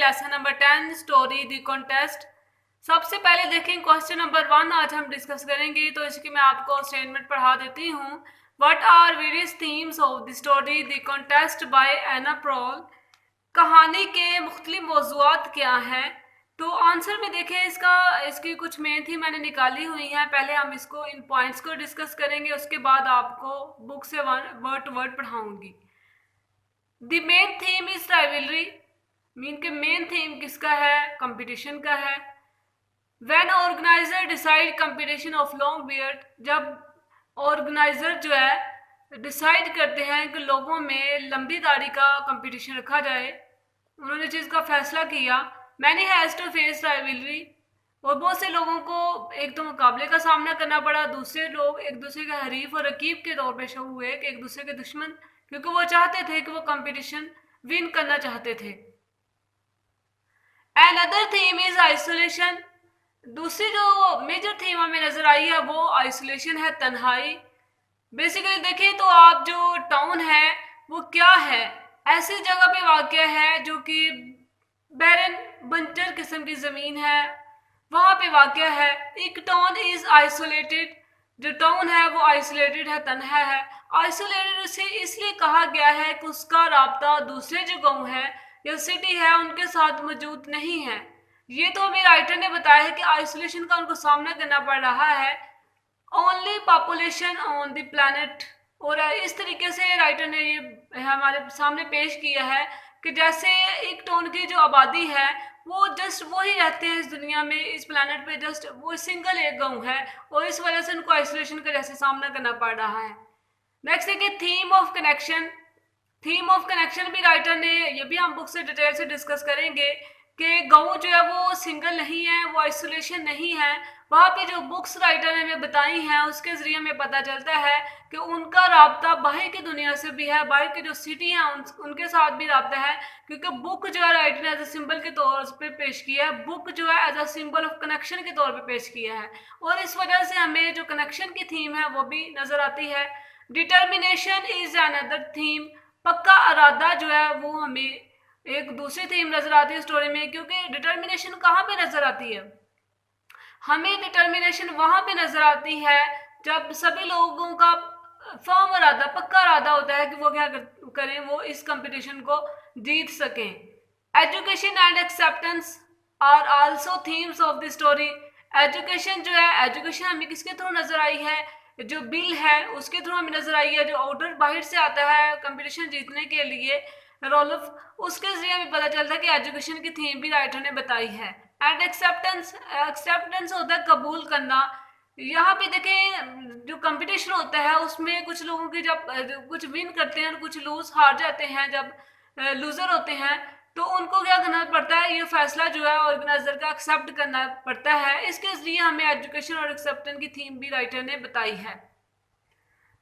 Lesson number 10 story the contest. सबसे पहले देखें क्वेश्चन नंबर 1 आज हम डिस्कस करेंगे, तो इसकी मैं आपको स्टेटमेंट पढ़ा देती हूँ। What are various themes of the story the contest by Anna Proll. कहानी के मुख्तलिफ मौज़ूआत क्या हैं। तो आंसर में देखें इसकी कुछ मेन थीम मैंने निकाली हुई हैं। पहले हम इसको इन पॉइंट्स को डिस्कस करेंगे, उसके बाद आपको बुक से वर्ड टू वर्ड पढ़ाऊंगी। The main theme is rivalry, mean के मेन थीम किसका है, कंपटीशन का है। When organizer decide competition of long beard, जब ऑर्गेनाइजर जो है डिसाइड करते हैं कि लोगों में लंबी दाढ़ी का कंपटीशन रखा जाए, उन्होंने चीज़ का फैसला किया। Many has to face rivalry, और बहुत से लोगों को एक तो मुकाबले का सामना करना पड़ा, दूसरे लोग एक दूसरे के हरीफ और रकीब के तौर पे शो हुए कि एक दूसरे के दुश्मन, क्योंकि वो चाहते थे कि वो कंपटीशन विन करना चाहते थे। अनदर थीम इज आइसोलेशन, दूसरी जो मेजर थीम हमें नजर आई है वो आइसोलेशन है, तन्हाई। बेसिकली देखें तो आप जो टाउन है वो क्या है, ऐसी जगह पे वाक़ है जो कि बैरन बंजर किस्म की ज़मीन है, वहाँ पे वाक़ है। एक टाउन इज़ आइसोलेटेड, जो टाउन है वो आइसोलेटेड है, तन्हा है। आइसोलेटेड उसे इसलिए कहा गया है कि उसका राब्ता दूसरे जो गाँव है या सिटी है उनके साथ मौजूद नहीं है। ये तो हमें राइटर ने बताया है कि आइसोलेशन का उनको सामना करना पड़ रहा है, only population on the planet. और इस तरीके से राइटर ने ये हमारे सामने पेश किया है कि जैसे एक टाउन की जो आबादी है वो जस्ट वही रहते हैं इस दुनिया में, इस प्लैनेट पे जस्ट वो सिंगल एक गाँव है, और इस वजह से उनको आइसोलेशन का जैसे सामना करना पड़ रहा है। नेक्स्ट देखिए theme of connection. Theme of connection भी राइटर ने, ये भी हम बुक से डिटेल से डिस्कस करेंगे कि गाँव जो है वो सिंगल नहीं है, वो आइसोलेशन नहीं है। वहाँ पे जो बुक्स राइटर ने हमें बताई हैं उसके ज़रिए हमें पता चलता है कि उनका राब्ता बाहर की दुनिया से भी है, बाहर की जो सिटी हैं उनके साथ भी राब्ता है, क्योंकि बुक जो है राइटर ने एज अ सिंबल के तौर पे पेश किया है, बुक जो है as a symbol of connection के तौर पे पेश किया है, और इस वजह से हमें जो कनेक्शन की थीम है वो भी नज़र आती है। डिटर्मिनेशन इज अनदर थीम, पक्का इरादा जो है वो हमें एक दूसरी थीम नजर आती है स्टोरी में, क्योंकि डिटर्मिनेशन कहाँ पे नजर आती है, हमें डिटर्मिनेशन वहां पे नजर आती है जब सभी लोगों का फर्म इरादा, पक्का इरादा होता है कि वो क्या करें, वो इस कंपटीशन को जीत सकें। Education and acceptance are also themes of the story. Education जो है, एजुकेशन हमें किसके थ्रू नजर आई है, जो बिल है उसके थ्रू हमें नजर आई है, जो ऑर्डर बाहर से आता है कंपटीशन जीतने के लिए, रोलफ, उसके जरिए हमें पता चलता है कि एजुकेशन की थीम भी राइटर ने बताई है। एंड एक्सेप्टेंस, एक्सेप्टेंस होता है कबूल करना। यहाँ पे देखें जो कंपटीशन होता है उसमें कुछ लोगों की जब कुछ विन करते हैं और कुछ लूज हार जाते हैं, जब लूजर होते हैं तो उनको क्या करना पड़ता है, ये फैसला जो है ऑर्गेनाइजर का एक्सेप्ट करना पड़ता है। इसके जरिए हमें एजुकेशन और एक्सेप्टेंस की थीम भी राइटर ने बताई है।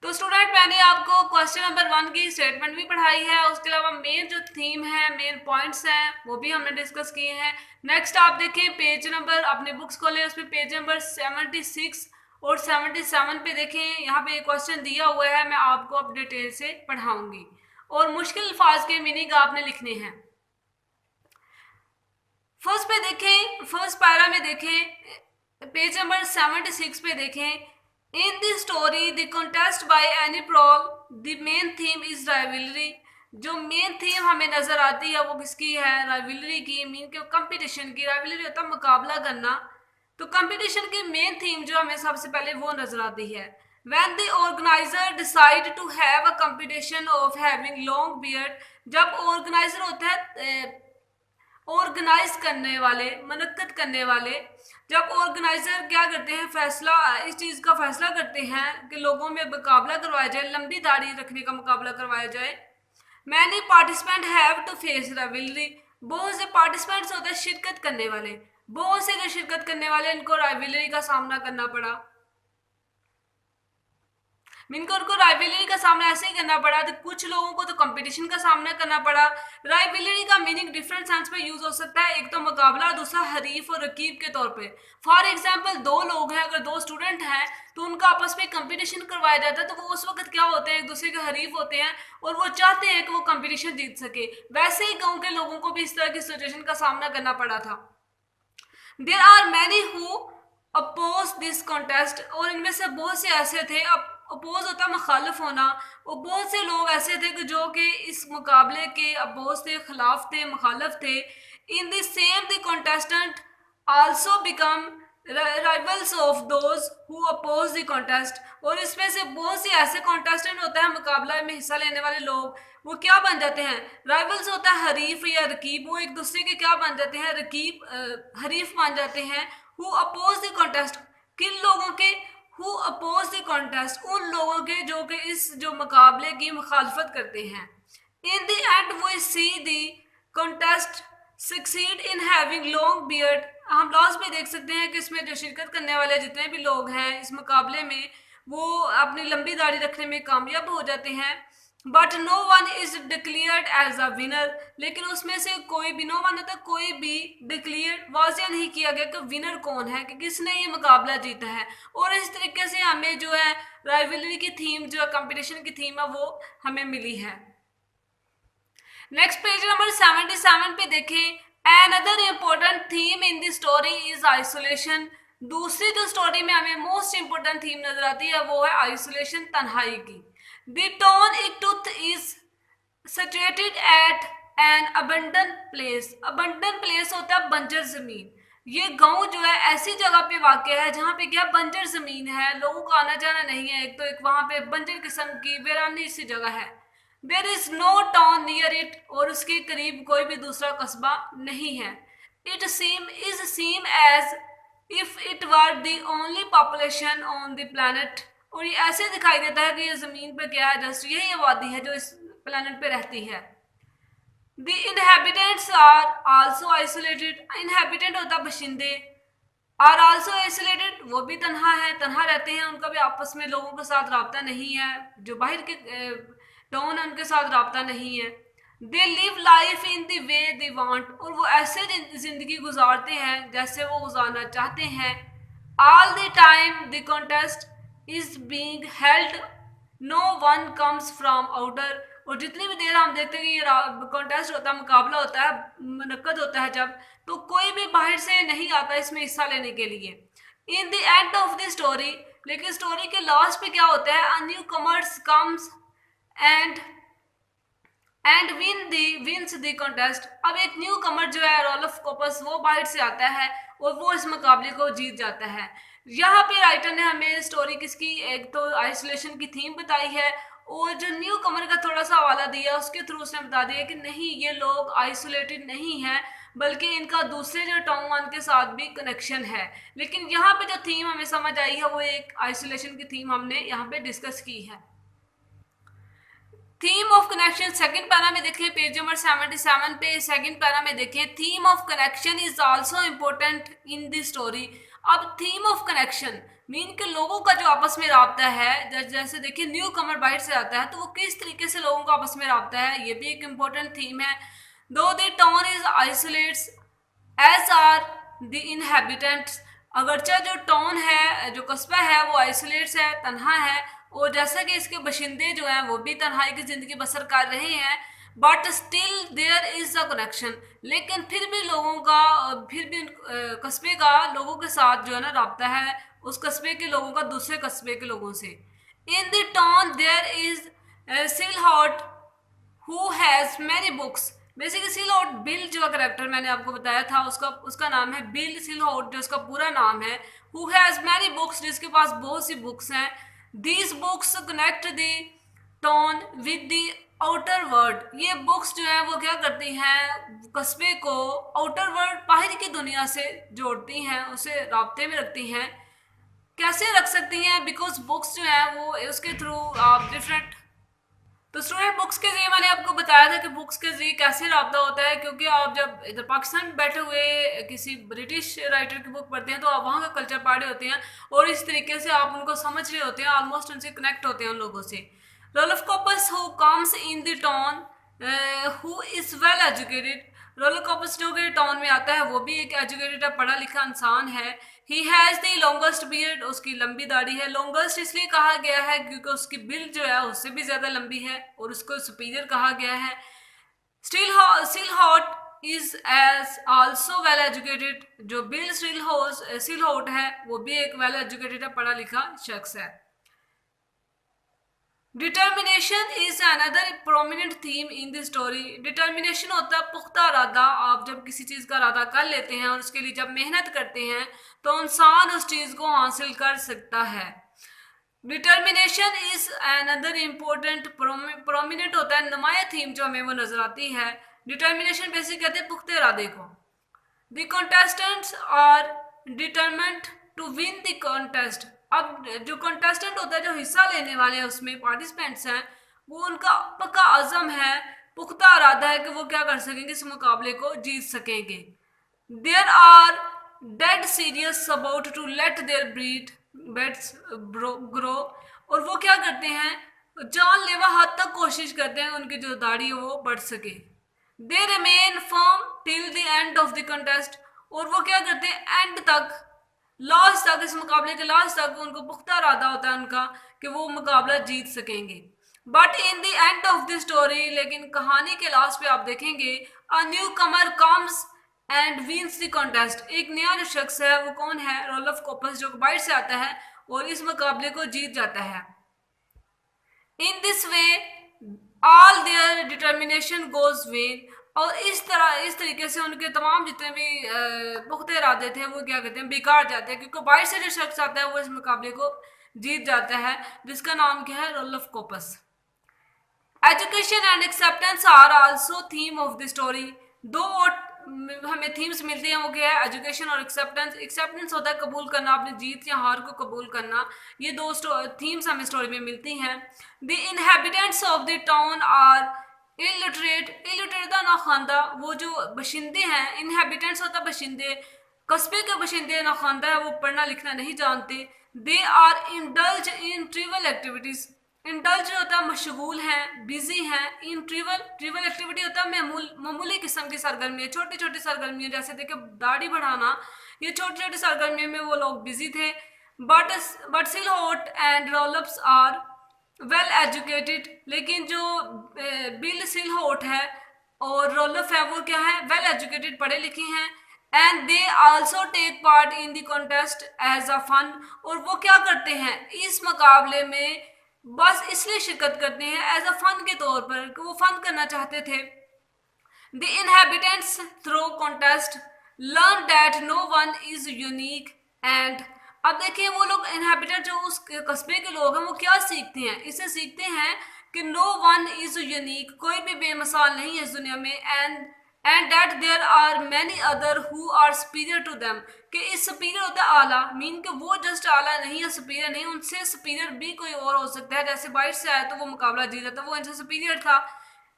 तो स्टूडेंट मैंने आपको क्वेश्चन नंबर 1 की स्टेटमेंट भी पढ़ाई है, उसके अलावा मेन जो थीम है, मेन पॉइंट्स हैं वो भी हमने डिस्कस किए हैं। नेक्स्ट आप देखें पेज नंबर, अपने बुक्स खोलें, उसमें पेज नंबर 76 और 77 पे देखें, यहाँ पे क्वेश्चन दिया हुआ है, मैं आपको अब डिटेल से पढ़ाऊंगी और मुश्किल अल्फाज के मीनिंग आपने लिखने हैं। फर्स्ट पे देखें, फर्स्ट पैरा में देखें, पेज नंबर 76 पे देखें, in the story the contest by any prowl the main theme is rivalry. जो मेन थीम हमें नजर आती है वो किसकी है, राइवलरी की, मीन के कंपटीशन की। राइवलरी होता है मुकाबला करना, तो कंपटीशन की मेन थीम जो हमें सबसे पहले वो नजर आती है। When the organizer decide to have a competition of having long beard, जब ऑर्गेनाइजर होता है ऑर्गेनाइज करने वाले, मनक्कत करने वाले, जब ऑर्गेनाइजर क्या करते हैं, फैसला, इस चीज़ का फैसला करते हैं कि लोगों में मुकाबला करवाया जाए, लंबी दाढ़ी रखने का मुकाबला करवाया जाए। Many participant have to face rivalry, बहुत से पार्टिसिपेंट्स होते हैं शिरकत करने वाले, बहुत से जो शिरकत करने वाले इनको राइवलरी का सामना करना पड़ा। मीनकर उनको राइवलरी का सामना ऐसे ही करना पड़ा, तो कुछ लोगों को तो कंपटीशन का सामना करना पड़ा। राइवलरी का मीनिंग डिफरेंट सेंस में यूज हो सकता है, एक तो मुकाबला, दूसरा हरीफ और रकीब के तौर पे। फॉर एग्जाम्पल दो लोग हैं, अगर दो स्टूडेंट हैं तो उनका आपस में कंपटीशन करवाया जाता है, तो वो उस वक्त क्या होते हैं, एक दूसरे के हरीफ होते हैं और वो चाहते हैं कि वो कंपटीशन जीत सके। वैसे ही गाँव के लोगों को भी इस तरह की सिचुएशन का सामना करना पड़ा था। There are many who oppose this contest, और इनमें से बहुत से ऐसे थे, अपोज होता मुखालिफ होना, और बहुत से लोग ऐसे थे कि जो कि इस मुकाबले के अपोज थे, खिलाफ थे, मुखालिफ थे। In the same the contestant also become rivals of those who oppose the contest, और इसमें से बहुत से ऐसे कॉन्टेस्टेंट होता है, मुकाबला में हिस्सा लेने वाले लोग, वो क्या बन जाते हैं, राइवल्स होता है हरीफ या रकीब, वो एक दूसरे के क्या बन जाते हैं, रकीब हरीफ बन जाते हैं। हु अपोज द कॉन्टेस्ट, किन लोगों के, हु अपोज द कॉन्टेस्ट, उन लोगों के जो कि इस जो मुकाबले की मुखालफत करते हैं। In the end we see the contest succeed in having long beard, हम लास्ट में देख सकते हैं कि इसमें जो शिरकत करने वाले जितने भी लोग हैं इस मुकाबले में, वो अपनी लंबी दाढ़ी रखने में कामयाब हो जाते हैं। But no one is declared as a winner, लेकिन उसमें से कोई भी, नो वन होता कोई भी, डिक्लेयर वाजिया नहीं किया गया कि विनर कौन है, कि किसने ये मुकाबला जीता है। और इस तरीके से हमें जो है राइवलरी की थीम, जो कंपटीशन की थीम है, वो हमें मिली है। नेक्स्ट पेज नंबर 77 पे देखें, another important theme in the story is isolation. दूसरी जो स्टोरी में हमें मोस्ट इम्पोर्टेंट थीम नजर आती है वो है आइसोलेशन, तन्हाई की। द टॉन इटुथ is situated at an abandon place, abandon place होता है बंजर जमीन। ये गांव जो है ऐसी जगह पे वाक़ है जहाँ पे क्या बंजर जमीन है, लोगों का आना जाना नहीं है, एक तो एक वहाँ पे बंजर किस्म की वीरानी सी जगह है। There is no town near it, और उसके करीब कोई भी दूसरा कस्बा नहीं है। It seem as if it were the only population on the planet, और ये ऐसे दिखाई देता है कि ये जमीन पर क्या है, जस्ट यही आबादी है जो इस प्लैनेट पे रहती है। The inhabitants are also isolated, inhabitant होता बशिंदे, आर आल्सो आइसोलेटेड, वो भी तन्हा है, तन्हा रहते हैं, उनका भी आपस में लोगों के साथ रब्ता नहीं है, जो बाहर के टाउन है उनके साथ रब्ता नहीं है। They live life in the way they want, और वो ऐसे जिंदगी गुजारते हैं जैसे वो गुजारना चाहते हैं। All the time the contest is being held, no one comes from outer, और जितनी भी देर हम देखते हैं कि ये कॉन्टेस्ट होता है, मुकाबला होता है, मुनक्कद होता है जब, तो कोई भी बाहर से नहीं आता इसमें हिस्सा लेने के लिए। In the end of the story, लेकिन स्टोरी के लास्ट पे क्या होता है, a newcomers comes and wins the contest. अब एक न्यू कमर जो है रोल्फ कोपस, वो बाहर से आता है और वो इस मुकाबले को जीत जाता है। यहाँ पे राइटर ने हमें स्टोरी किसकी, एक तो आइसोलेशन की थीम बताई है, और जो न्यू कमर का थोड़ा सा हवाला दिया उसके थ्रू उसने बता दिया कि नहीं, ये लोग आइसोलेटेड नहीं है, बल्कि इनका दूसरे जो टाउन के साथ भी कनेक्शन है। लेकिन यहाँ पे जो थीम हमें समझ आई है वो एक आइसोलेशन की थीम हमने यहाँ पे डिस्कस की है। Theme of connection second para में देखें, पेज नंबर 77 पे सेकंड पैरा में देखें, theme of connection is also important in the story. अब थीम ऑफ कनेक्शन मीन के लोगों का जो आपस में रब्ता है, जैसे देखिए न्यू कमर बाहर से आता है तो वो किस तरीके से लोगों का आपस में रब्ता है, ये भी एक इम्पोर्टेंट थीम है। Though the town is isolates as are the inhabitants, अगरचे जो टाउन है, जो कस्बा है, वो आइसोलेट्स है, तन्हा है, और जैसा कि इसके बशिंदे जो हैं वो भी तन्हाई की ज़िंदगी बसर कर रहे हैं। But still there is a connection, लेकिन फिर भी लोगों का, फिर भी कस्बे का लोगों के साथ जो है ना रब्ता है, उस कस्बे के लोगों का दूसरे कस्बे के लोगों से। In the town there is Silhouette who has many books, basically Silhouette, Bill जो करेक्टर मैंने आपको बताया था उसका नाम है बिल सिलहॉट, जो उसका पूरा नाम है। हु हैज़ मैनी बुक्स, जिसके पास बहुत सी बुक्स हैं। These books connect the town with the outer world, ये बुक्स जो है वो क्या करती हैं, कस्बे को आउटर वर्ल्ड, बाहर की दुनिया से जोड़ती हैं, उसे राब्ते में रखती हैं। कैसे रख सकती हैं, बिकॉज बुक्स जो है वो उसके थ्रू आप डिफरेंट तो स्टूडेंट बुक्स के जरिए मैंने आपको बताया था कि बुक्स के जरिए कैसे रब्ता होता है, क्योंकि आप जब इधर पाकिस्तान में बैठे हुए किसी ब्रिटिश राइटर की बुक पढ़ते हैं तो आप वहाँ का कल्चर पढ़ रहे होते हैं और इस तरीके से आप उनको समझ रहे होते हैं, ऑलमोस्ट उनसे कनेक्ट होते हैं उन लोगों से। Rolf Coppers who comes in the town who is well educated, Rolf Coppers जो कि टाउन में आता है वो भी एक एजुकेटेड पढ़ा लिखा इंसान है। He has the longest beard, उसकी लंबी दाढ़ी है। लॉन्गेस्ट इसलिए कहा गया है क्योंकि उसकी बिल जो है उससे भी ज़्यादा लंबी है और उसको सुपीरियर कहा गया है। Stilhart is as also well educated, जो बिल स्टील हॉट है वो भी एक वेल एजुकेटेड पढ़ा लिखा शख्स है। Determination is another prominent theme in the story. Determination होता है पुख्ता इरादा। आप जब किसी चीज़ का इरादा कर लेते हैं और उसके लिए जब मेहनत करते हैं तो इंसान उस चीज़ को हासिल कर सकता है। Determination is another important prominent होता है नुमाया थीम जो हमें वो नजर आती है। डिटर्मिनेशन बेसिक कहते हैं पुख्ते इरादे को। The contestants are determined to win the contest. अब जो कॉन्टेस्टेंट होता है, जो हिस्सा लेने वाले हैं उसमें पार्टिसिपेंट्स हैं, वो उनका पक्का अज़म है, पुख्ता इरादा है कि वो क्या कर सकेंगे, इस मुकाबले को जीत सकेंगे। There are dead serious about to let their beards grow, और वो क्या करते हैं, जानलेवा हद तक कोशिश करते हैं उनकी जो दाढ़ी है वो बढ़ सके। They remain firm till the end of the contest, और वो क्या करते हैं एंड तक, लास्ट तक, इस मुकाबले के लास्ट तक उनको पुख्ता इरादा होता है उनका कि वो मुकाबला जीत सकेंगे। But in the end of the story, लेकिन कहानी के लास्ट पे आप देखेंगे, a new Qamar comes and wins the contest. एक नया जो शख्स है वो कौन है, रोल्फ कॉपर्स, जो बाहर से आता है और इस मुकाबले को जीत जाता है। In this way all their determination goes vain, और इस तरीके से उनके तमाम जितने भी पुख्ते इरादे थे वो क्या कहते हैं, बेकार जाते हैं, क्योंकि बाहर से जो शख्स आता है वो इस मुकाबले को जीत जाता है, जिसका नाम क्या है, Rolf Kuppers. Education and acceptance are also theme of the story. दो हमें थीम्स मिलती हैं, वो क्या है, एजुकेशन और एक्सेप्टेंस। एक्सेप्टेंस होता है कबूल करना, अपनी जीत या हार को कबूल करना। ये दो थीम्स हमें स्टोरी में मिलती हैं। The inhabitants of the town are illiterate, illiterate ना खानदा, वो जो बशिंदे हैं, इनहेबिटेंट्स होता है बशिंदे, कस्बे के बशिंदे, ना खानदा है वो पढ़ना लिखना नहीं जानते। They are indulge in trivial activities, indulge होता है मशगूल हैं, बिजी हैं। इन ट्रिवल एक्टिविटी होता है मामूली किस्म की सरगर्मियाँ, छोटी छोटी सरगर्मियाँ, जैसे देखिए दाढ़ी बढ़ाना, ये छोटी छोटी सरगर्मियों में वो लोग बिजी थे। But Silhouette and Rolfs are well educated, लेकिन जो बिल सिलहोट है और रोल्फ है वो क्या है, वेल एजुकेटेड, पढ़े लिखे हैं। And they also take part in the contest as a fun, और वो क्या करते हैं इस मुकाबले में बस इसलिए शिरकत करते हैं एज अ फन के तौर पर, कि वो फन करना चाहते थे। The inhabitants through contest learn that no one is unique and, अब देखिए वो लोग इनहेबिटेंट जो उस कस्बे के लोग हैं वो क्या सीखते हैं, इससे सीखते हैं कि नो वन इज यूनिक, कोई भी बेमिसाल नहीं है इस दुनिया में। And that there are many other who are superior to them, कि इस सुपीरियर होता है आला, मीन कि वो जस्ट आला नहीं है, सुपीरियर नहीं, उनसे सुपीरियर भी कोई और हो सकता है। जैसे बाहर से आया तो वो मुकाबला जीत जाता, वो इनसे सुपीरियर था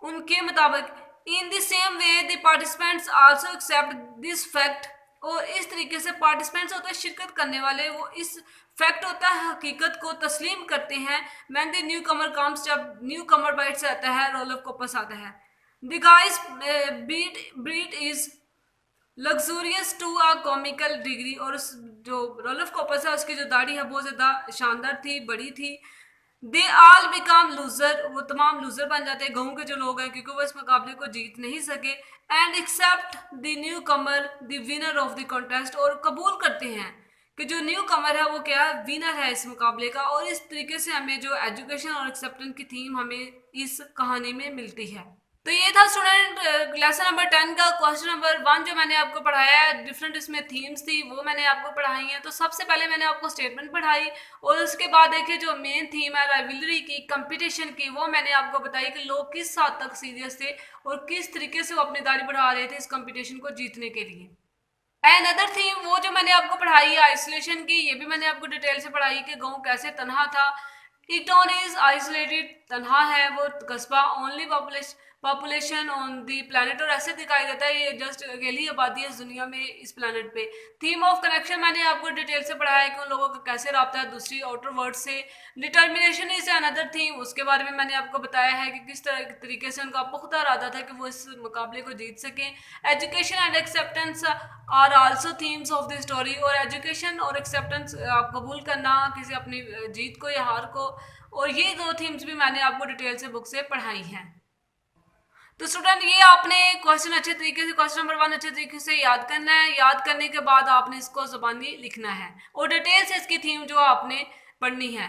उनके मुताबिक। In the same way the participants also accept this fact, और इस तरीके से पार्टिसिपेंट्स होते हैं शिरकत करने वाले, वो इस फैक्ट होता है हकीकत को तस्लीम करते हैं। When the new Qamar comes, जब न्यू कमर बाइट से आता है, रोल्फ कॉपर्स आता है। The guy's breed is luxurious to a comical degree, और उस जो रोल्फ कॉपर्स है उसकी जो दाढ़ी है बहुत ज़्यादा शानदार थी, बड़ी थी। दे ऑल बिकम लूजर, वो तमाम लूजर बन जाते हैं, गाँव के जो लोग हैं, क्योंकि वो इस मुकाबले को जीत नहीं सके। And accept the new comer the winner of the contest, और कबूल करते हैं कि जो न्यू कमर है वो क्या है, विनर है इस मुकाबले का। और इस तरीके से हमें जो एजुकेशन और एक्सेप्टेंस की थीम हमें इस कहानी में मिलती है। तो ये था स्टूडेंट लेसन नंबर 10 का क्वेश्चन नंबर 1 जो मैंने आपको पढ़ाया है। डिफरेंट इसमें थीम्स थी वो मैंने आपको पढ़ाई हैं। तो सबसे पहले मैंने आपको स्टेटमेंट पढ़ाई, और उसके बाद देखिए जो मेन थीम है राइवलरी की, कंपटीशन की, वो मैंने आपको बताई कि लोग किस हद तक सीरियस थे और किस तरीके से वो अपनी दाढ़ी बढ़ा रहे थे इस कंपटीशन को जीतने के लिए। एंड अदर थीम वो जो मैंने आपको पढ़ाई है आइसोलेशन की, ये भी मैंने आपको डिटेल से पढ़ाई कि गाँव कैसे तनहा था, एक टाउन इज आइसोलेटेड, तन्हा है वो कस्बा, only population on the planet, और ऐसे दिखाई देता है ये जस्ट अकेली आबादी है इस दुनिया में, इस प्लानट पे। थीम ऑफ कनेक्शन मैंने आपको डिटेल से पढ़ाया है कि उन लोगों का कैसे रब्ता है दूसरी आउटर वर्ल्ड से। डिटर्मिनेशन इज अनदर थीम, उसके बारे में मैंने आपको बताया है कि किस तरह तरीके से उनका पुख्ता इरादा था कि वो इस मुकाबले को जीत सकें। Education and acceptance are also themes of the story, और एजुकेशन और एक्सेप्टेंस कबूल करना किसी अपनी जीत को या हार को, और ये दो थीम्स भी मैंने आपको डिटेल से बुक से पढ़ाई हैं। तो स्टूडेंट ये आपने क्वेश्चन अच्छे तरीके से, क्वेश्चन नंबर 1 अच्छे तरीके से याद करना है। याद करने के बाद आपने इसको ज़बानी लिखना है और डिटेल से इसकी थीम जो आपने पढ़नी है।